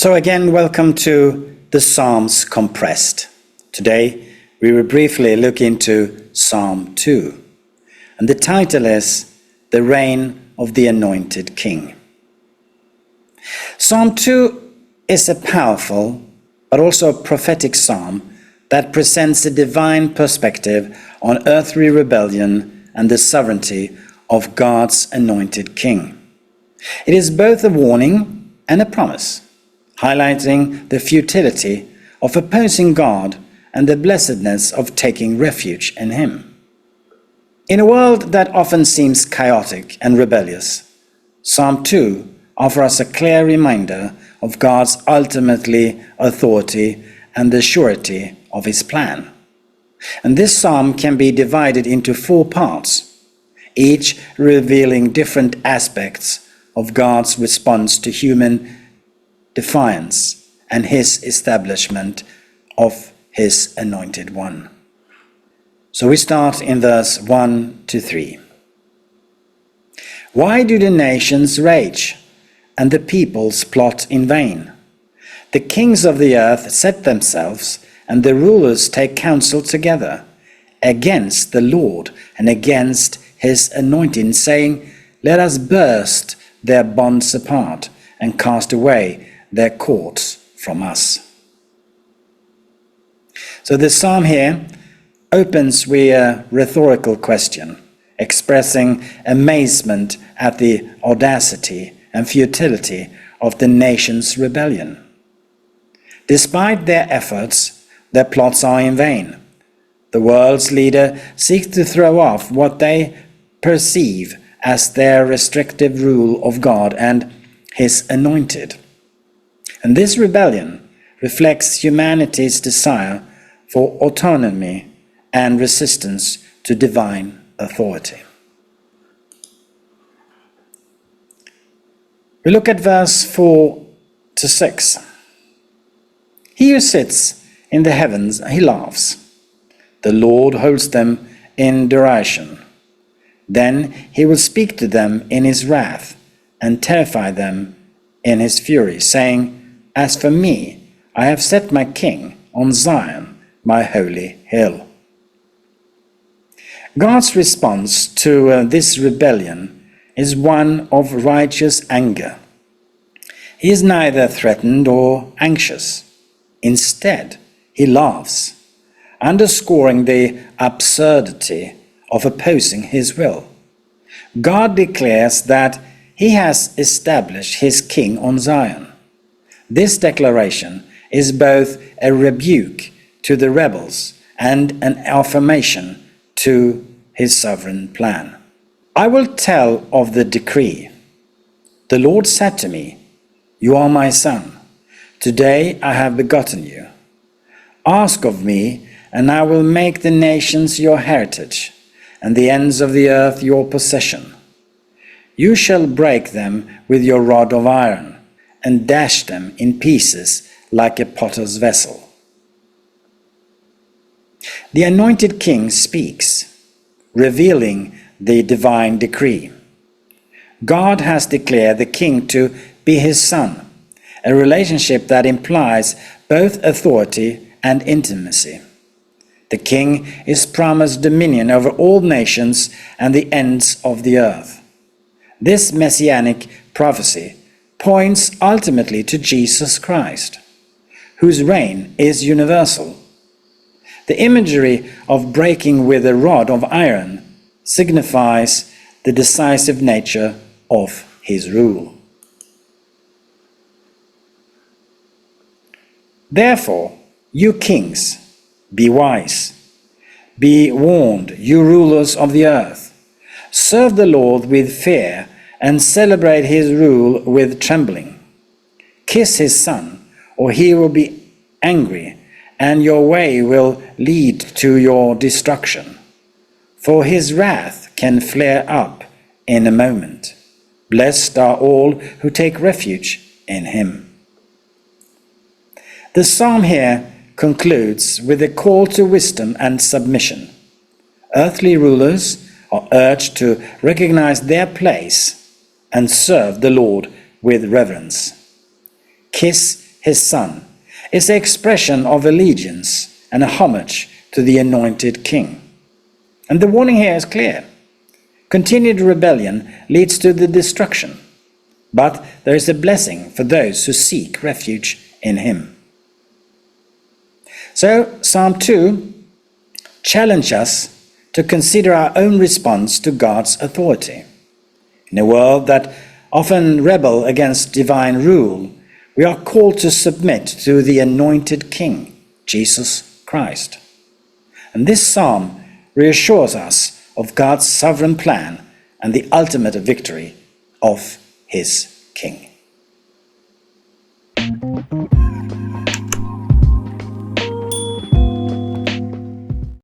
So again, welcome to the Psalms Compressed. Today, we will briefly look into Psalm 2. And the title is The Reign of the Anointed King. Psalm 2 is a powerful, but also a prophetic psalm that presents a divine perspective on earthly rebellion and the sovereignty of God's anointed king. It is both a warning and a promise, highlighting the futility of opposing God and the blessedness of taking refuge in Him. In a world that often seems chaotic and rebellious, Psalm 2 offers us a clear reminder of God's ultimately authority and the surety of His plan. And this psalm can be divided into 4 parts, each revealing different aspects of God's response to human defiance and His establishment of His anointed one. So we start in verse 1 to 3. Why do the nations rage and the peoples plot in vain? The kings of the earth set themselves, and the rulers take counsel together against the Lord and against His anointing, saying, Let us burst their bonds apart and cast away their cords from us. So the psalm here opens with a rhetorical question, expressing amazement at the audacity and futility of the nation's rebellion. Despite their efforts, their plots are in vain. The world's leader seeks to throw off what they perceive as their restrictive rule of God and His anointed. And this rebellion reflects humanity's desire for autonomy and resistance to divine authority. We look at verse 4 to 6. He who sits in the heavens, He laughs. The Lord holds them in derision. Then He will speak to them in His wrath and terrify them in His fury, saying, As for me, I have set my king on Zion, my holy hill. God's response to this rebellion is one of righteous anger. He is neither threatened or anxious. Instead, He laughs, underscoring the absurdity of opposing His will. God declares that He has established His king on Zion. This declaration is both a rebuke to the rebels and an affirmation to His sovereign plan. I will tell of the decree. The Lord said to me, You are my son. Today I have begotten you. Ask of me, and I will make the nations your heritage, and the ends of the earth your possession. You shall break them with your rod of iron, and dash them in pieces like a potter's vessel. The anointed king speaks, revealing the divine decree. God has declared the king to be His son, a relationship that implies both authority and intimacy. The king is promised dominion over all nations and the ends of the earth. This messianic prophecy points ultimately to Jesus Christ, whose reign is universal. The imagery of breaking with a rod of iron signifies the decisive nature of His rule. Therefore, you kings, be wise. Be warned, you rulers of the earth. Serve the Lord with fear and celebrate His rule with trembling. Kiss His Son, or He will be angry, and your way will lead to your destruction. For His wrath can flare up in a moment. Blessed are all who take refuge in Him. The psalm here concludes with a call to wisdom and submission. Earthly rulers are urged to recognize their place and serve the Lord with reverence. Kiss his Son, is the expression of allegiance and a homage to the anointed King. And the warning here is clear. Continued rebellion leads to the destruction, but there is a blessing for those who seek refuge in him. So, Psalm 2 challenges us to consider our own response to God's authority. In a world that often rebels against divine rule, we are called to submit to the anointed King, Jesus Christ. And this psalm reassures us of God's sovereign plan and the ultimate victory of his King.